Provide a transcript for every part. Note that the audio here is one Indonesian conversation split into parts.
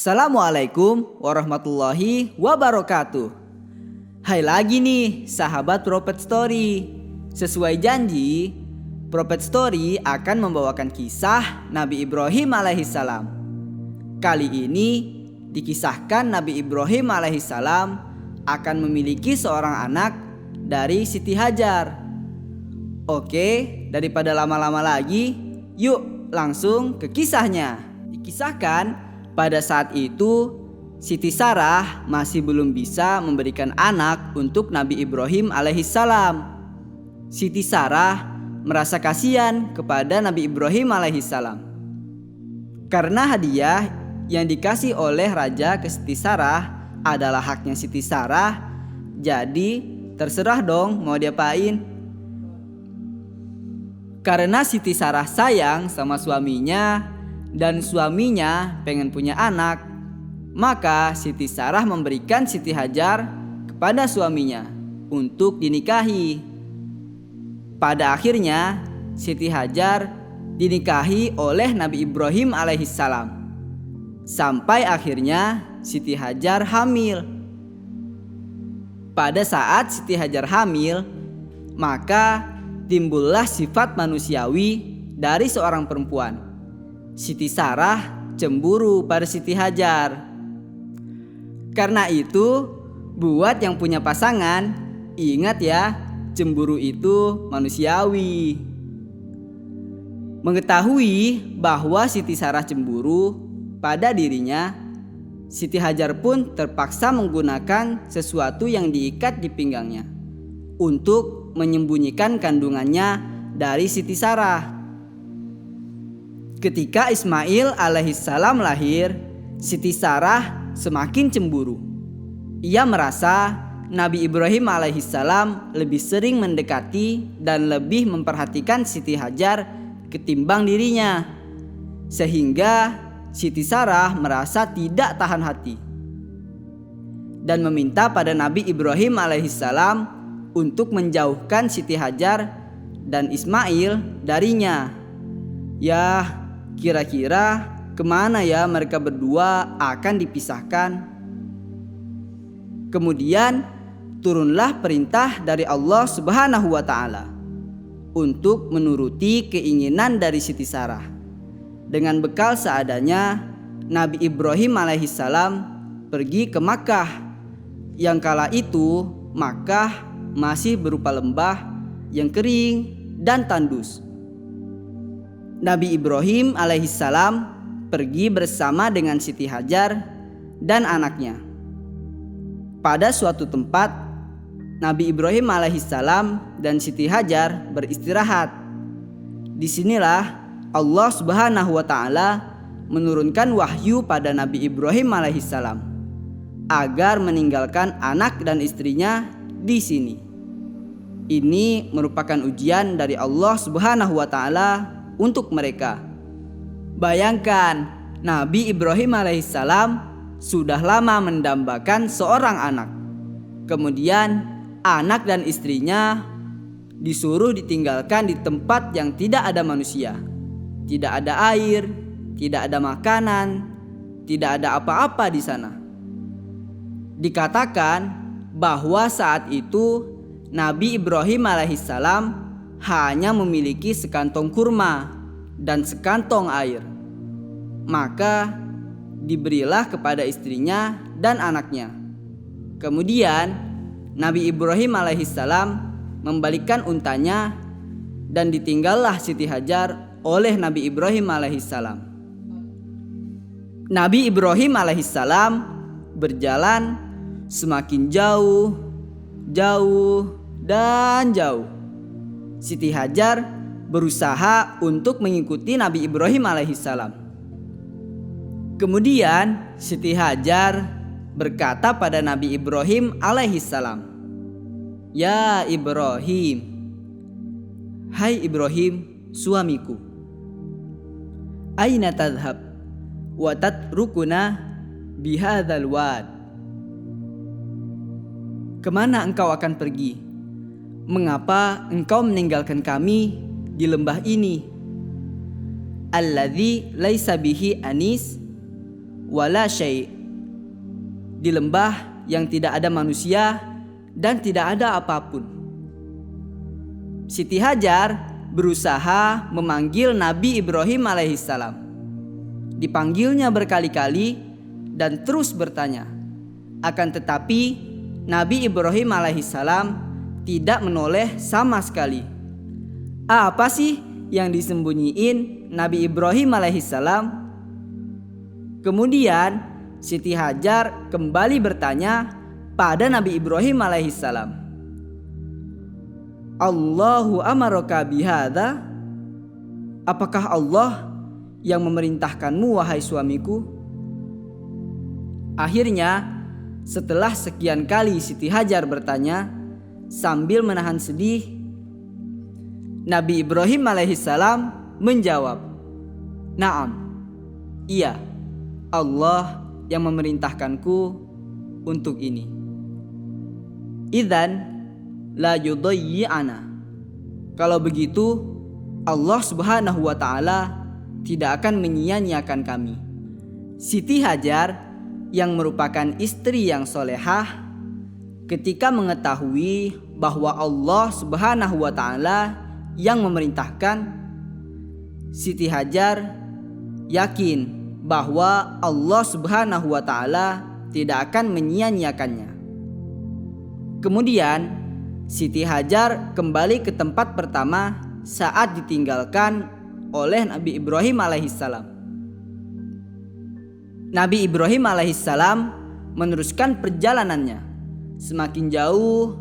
Assalamualaikum warahmatullahi wabarakatuh. Hai lagi nih sahabat Prophet Story. Sesuai janji, Prophet Story akan membawakan kisah Nabi Ibrahim alaihissalam. Kali ini dikisahkan Nabi Ibrahim alaihissalam akan memiliki seorang anak dari Siti Hajar. Oke, daripada lama-lama lagi, yuk langsung ke kisahnya. Dikisahkan pada saat itu Siti Sarah masih belum bisa memberikan anak untuk Nabi Ibrahim alaihissalam. Siti Sarah merasa kasihan kepada Nabi Ibrahim alaihissalam. Karena hadiah yang dikasih oleh raja ke Siti Sarah adalah haknya Siti Sarah, jadi terserah dong mau diapain. Karena Siti Sarah sayang sama suaminya dan suaminya pengen punya anak, maka Siti Sarah memberikan Siti Hajar kepada suaminya untuk dinikahi. Pada akhirnya Siti Hajar dinikahi oleh Nabi Ibrahim alaihissalam. Sampai akhirnya Siti Hajar hamil. Pada saat Siti Hajar hamil, maka timbullah sifat manusiawi dari seorang perempuan. Siti Sarah cemburu pada Siti Hajar. Karena itu, buat yang punya pasangan, ingat ya, cemburu itu manusiawi. Mengetahui bahwa Siti Sarah cemburu pada dirinya, Siti Hajar pun terpaksa menggunakan sesuatu yang diikat di pinggangnya untuk menyembunyikan kandungannya dari Siti Sarah. Ketika Ismail alaihissalam lahir, Siti Sarah semakin cemburu. Ia merasa Nabi Ibrahim alaihissalam lebih sering mendekati dan lebih memperhatikan Siti Hajar ketimbang dirinya. Sehingga Siti Sarah merasa tidak tahan hati dan meminta pada Nabi Ibrahim alaihissalam untuk menjauhkan Siti Hajar dan Ismail darinya. Ya, kira-kira kemana ya mereka berdua akan dipisahkan? Kemudian turunlah perintah dari Allah Subhanahu wa Ta'ala untuk menuruti keinginan dari Siti Sarah. Dengan bekal seadanya, Nabi Ibrahim alaihissalam pergi ke Makkah. Yang kala itu Makkah masih berupa lembah yang kering dan tandus. Nabi Ibrahim alaihissalam pergi bersama dengan Siti Hajar dan anaknya. Pada suatu tempat, Nabi Ibrahim alaihissalam dan Siti Hajar beristirahat. Disinilah Allah Subhanahu wa Ta'ala menurunkan wahyu pada Nabi Ibrahim alaihissalam agar meninggalkan anak dan istrinya di sini. Ini merupakan ujian dari Allah Subhanahu wa Ta'ala untuk mereka. Bayangkan, Nabi Ibrahim alaihissalam sudah lama mendambakan seorang anak. Kemudian anak dan istrinya disuruh ditinggalkan di tempat yang tidak ada manusia, tidak ada air, tidak ada makanan, tidak ada apa-apa di sana. Dikatakan bahwa saat itu Nabi Ibrahim alaihissalam hanya memiliki sekantong kurma dan sekantong air. Maka diberilah kepada istrinya dan anaknya. Kemudian Nabi Ibrahim alaihissalam membalikkan untanya dan ditinggallah Siti Hajar oleh Nabi Ibrahim alaihissalam. Nabi Ibrahim alaihissalam berjalan semakin jauh jauh dan jauh. Siti Hajar berusaha untuk mengikuti Nabi Ibrahim alaihissalam. Kemudian Siti Hajar berkata pada Nabi Ibrahim alaihissalam, "Ya Ibrahim, hai Ibrahim suamiku, aina tadhhab wa tatrukuna bihadzal wad?" Kemana engkau akan pergi? Mengapa engkau meninggalkan kami di lembah ini? Alladzi laisa bihi anis wala syai'. Di lembah yang tidak ada manusia dan tidak ada apapun. Siti Hajar berusaha memanggil Nabi Ibrahim alaihissalam. Dipanggilnya berkali-kali dan terus bertanya. Akan tetapi Nabi Ibrahim alaihissalam tidak menoleh sama sekali. Apa sih yang disembunyiin Nabi Ibrahim alaihissalam? Kemudian Siti Hajar kembali bertanya pada Nabi Ibrahim alaihissalam, "Allahu amaraka bihadza?" Apakah Allah yang memerintahkanmu wahai suamiku? Akhirnya setelah sekian kali Siti Hajar bertanya sambil menahan sedih, Nabi Ibrahim alaihissalam menjawab, "Naam, iya, Allah yang memerintahkanku untuk ini. Idzan la yudayyi'ana." Kalau begitu Allah Subhanahu wa taala tidak akan menyia-nyiakan kami. Siti Hajar yang merupakan istri yang solehah, ketika mengetahui bahwa Allah Subhanahu wa taala yang memerintahkan, Siti Hajar yakin bahwa Allah Subhanahu wa taala tidak akan menyia-nyiakannya. Kemudian Siti Hajar kembali ke tempat pertama saat ditinggalkan oleh Nabi Ibrahim alaihissalam. Nabi Ibrahim alaihissalam meneruskan perjalanannya semakin jauh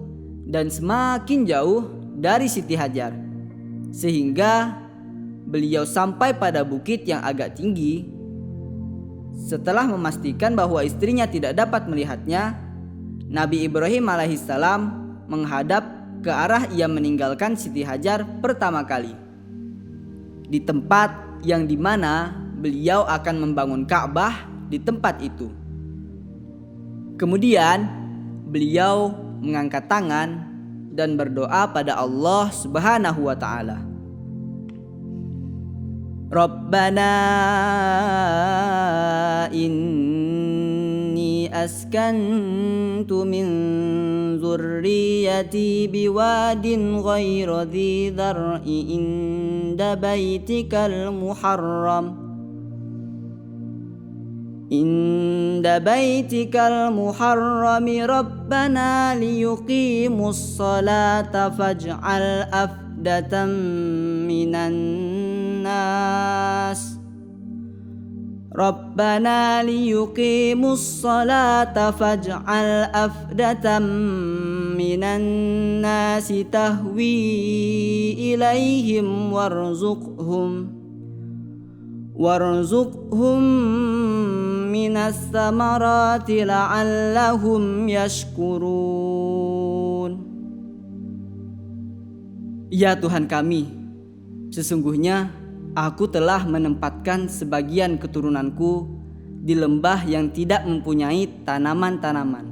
dan semakin jauh dari Siti Hajar, sehingga beliau sampai pada bukit yang agak tinggi. Setelah memastikan bahwa istrinya tidak dapat melihatnya, Nabi Ibrahim alaihissalam menghadap ke arah ia meninggalkan Siti Hajar pertama kali, di tempat yang dimana beliau akan membangun Ka'bah di tempat itu. Kemudian beliau mengangkat tangan dan berdoa pada Allah Subhanahu wa taala. Rabbana inni askantu min dzurriyyati biwadin ghairi dzi dzar'i inda baitikal muharram rabbana liyuqimus salata faj'al afdatan minan nas rabbana liyuqimus salata faj'al afdatan minan nasi tahwi ilaihim warzuqhum minas samarati la'allahum yashkurun. Ya Tuhan kami, sesungguhnya aku telah menempatkan sebagian keturunanku di lembah yang tidak mempunyai tanaman-tanaman,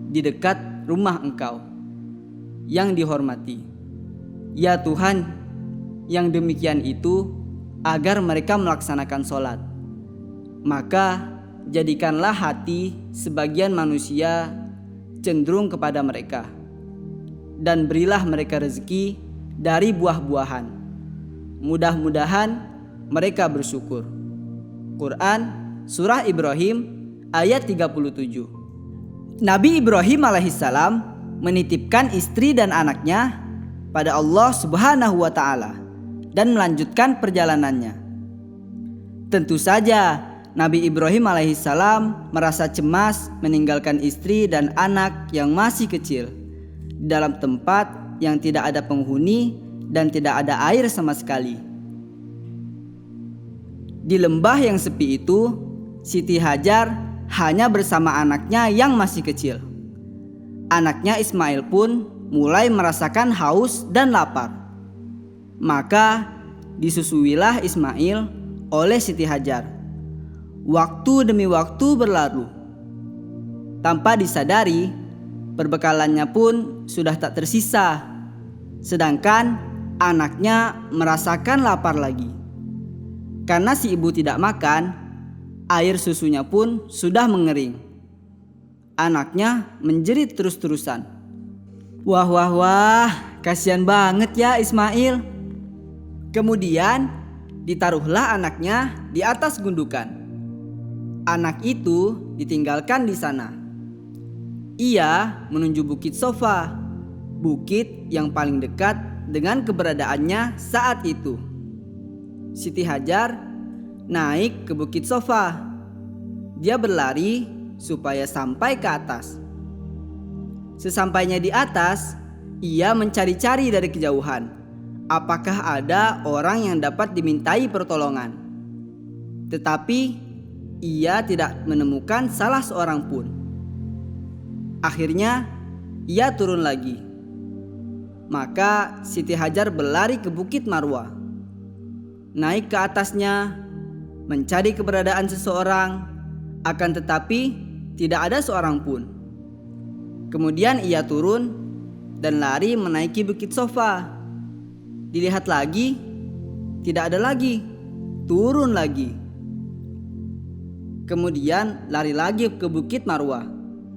di dekat rumah Engkau yang dihormati. Ya Tuhan, yang demikian itu agar mereka melaksanakan sholat. Maka jadikanlah hati sebagian manusia cenderung kepada mereka, dan berilah mereka rezeki dari buah-buahan. Mudah-mudahan mereka bersyukur. Quran Surah Ibrahim ayat 37. Nabi Ibrahim alaihissalam menitipkan istri dan anaknya pada Allah Subhanahu wa ta'ala dan melanjutkan perjalanannya. Tentu saja Nabi Ibrahim alaihissalam merasa cemas meninggalkan istri dan anak yang masih kecil. di dalam tempat yang tidak ada penghuni dan tidak ada air sama sekali. Di lembah yang sepi itu, Siti Hajar hanya bersama anaknya yang masih kecil. Anaknya Ismail pun mulai merasakan haus dan lapar. Maka disusuilah Ismail oleh Siti Hajar. Waktu demi waktu berlalu. Tanpa disadari, perbekalannya pun sudah tak tersisa. Sedangkan anaknya merasakan lapar lagi. Karena si ibu tidak makan, air susunya pun sudah mengering. Anaknya menjerit terus-terusan. Wah, kasihan banget ya Ismail. Kemudian ditaruhlah anaknya di atas gundukan. Anak itu ditinggalkan di sana. Ia menuju Bukit Sofa, bukit yang paling dekat dengan keberadaannya saat itu. Siti Hajar naik ke Bukit Sofa. Dia berlari supaya sampai ke atas. Sesampainya di atas, ia mencari-cari dari kejauhan apakah ada orang yang dapat dimintai pertolongan. Tetapi ia tidak menemukan salah seorang pun. Akhirnya ia turun lagi. Maka Siti Hajar berlari ke Bukit Marwah. Naik ke atasnya, mencari keberadaan seseorang, akan tetapi tidak ada seorang pun. Kemudian ia turun dan lari menaiki Bukit Sofa. Dilihat lagi, tidak ada lagi. Turun lagi. Kemudian lari lagi ke Bukit Marwah.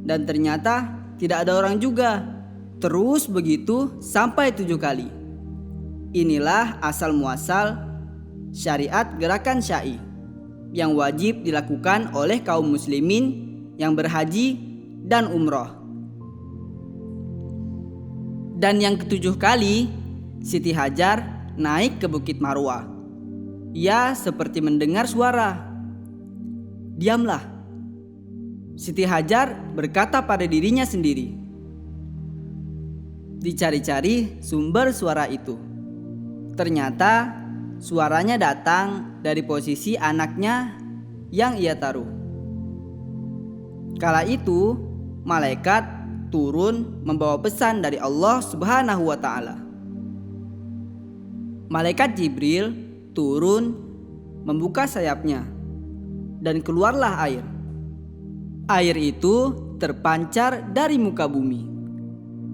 Dan ternyata tidak ada orang juga. Terus begitu sampai 7 kali. Inilah asal muasal syariat gerakan syai yang wajib dilakukan oleh kaum muslimin yang berhaji dan umroh. Dan yang ke-7 kali, Siti Hajar naik ke Bukit Marwah. Ia seperti mendengar suara. Diamlah. Siti Hajar berkata pada dirinya sendiri. Dicari-cari sumber suara itu. Ternyata suaranya datang dari posisi anaknya yang ia taruh. Kala itu, malaikat turun membawa pesan dari Allah Subhanahu wa Ta'ala. Malaikat Jibril turun membuka sayapnya dan keluarlah air. Air itu terpancar dari muka bumi.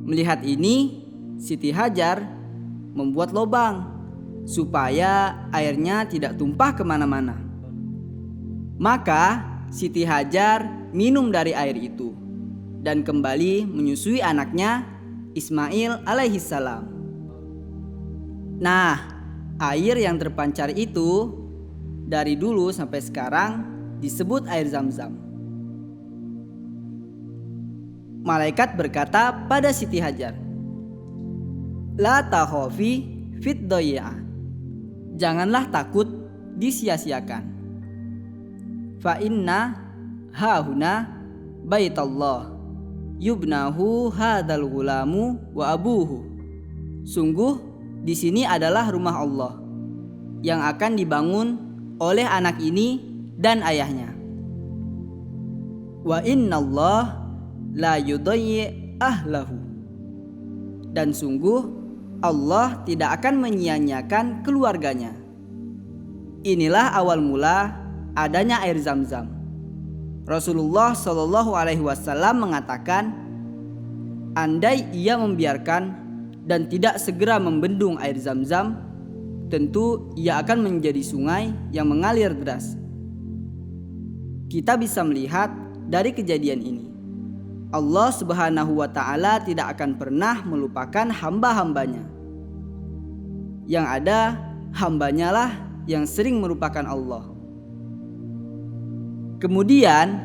Melihat ini, Siti Hajar membuat lubang supaya airnya tidak tumpah kemana-mana. Maka Siti Hajar minum dari air itu dan kembali menyusui anaknya Ismail alaihissalam. Nah, air yang terpancar itu dari dulu sampai sekarang disebut air Zam-Zam. Malaikat berkata pada Siti Hajar, La takhofi fit doya'ah. Janganlah takut disia-siakan. Fa inna hahuna baitallah yubnahu hadal gulamu wa abuhu. Sungguh di sini adalah rumah Allah yang akan dibangun oleh anak ini dan ayahnya. Wa innallah la yudayyi ahlahu. Dan sungguh Allah tidak akan menyia-nyiakan keluarganya. Inilah awal mula adanya air Zam-Zam. Rasulullah Shallallahu Alaihi Wasallam mengatakan, andai ia membiarkan dan tidak segera membendung air Zam-Zam, tentu ia akan menjadi sungai yang mengalir deras. Kita bisa melihat dari kejadian ini, Allah Subhanahu wa Ta'ala tidak akan pernah melupakan hamba-hambanya. Yang ada, hambanya lah yang sering melupakan Allah. Kemudian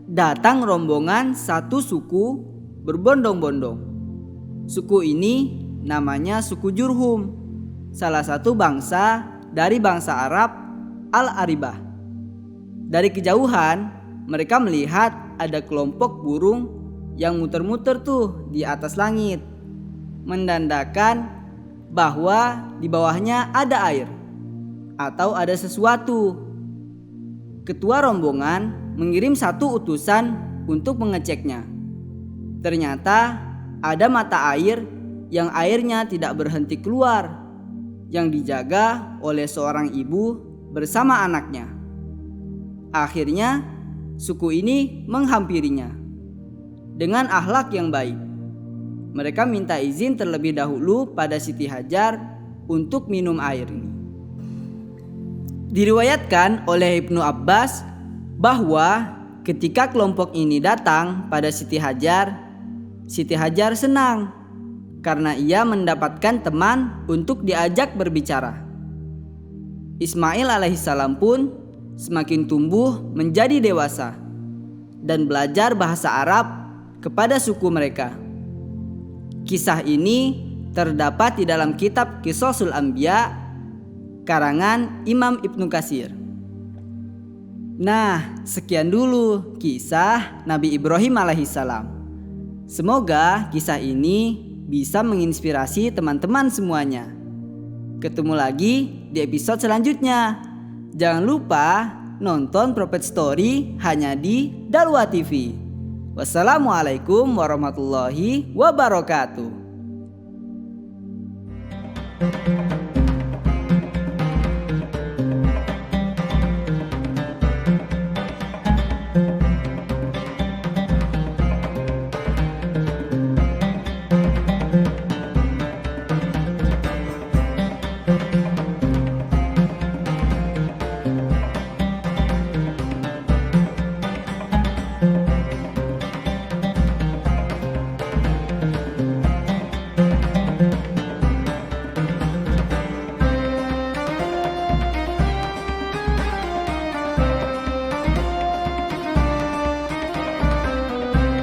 datang rombongan satu suku berbondong-bondong. Suku ini namanya suku Jurhum, salah satu bangsa dari bangsa Arab Al-Aribah. Dari kejauhan mereka melihat ada kelompok burung yang muter-muter tuh di atas langit. menandakan bahwa di bawahnya ada air atau ada sesuatu. Ketua rombongan mengirim satu utusan untuk mengeceknya. Ternyata ada mata air yang airnya tidak berhenti keluar, yang dijaga oleh seorang ibu bersama anaknya. Akhirnya suku ini menghampirinya dengan akhlak yang baik. Mereka minta izin terlebih dahulu pada Siti Hajar untuk minum air ini. Diriwayatkan oleh Ibnu Abbas bahwa ketika kelompok ini datang pada Siti Hajar senang karena ia mendapatkan teman untuk diajak berbicara. Ismail alaihissalam pun semakin tumbuh menjadi dewasa dan belajar bahasa Arab kepada suku mereka. Kisah ini terdapat di dalam kitab Qisasul Anbiya karangan Imam Ibnu Katsir. Nah, sekian dulu kisah Nabi Ibrahim alaihissalam. Semoga kisah ini bisa menginspirasi teman-teman semuanya. Ketemu lagi di episode selanjutnya. Jangan lupa nonton Prophet Story hanya di Dalwa TV. Wassalamualaikum warahmatullahi wabarakatuh.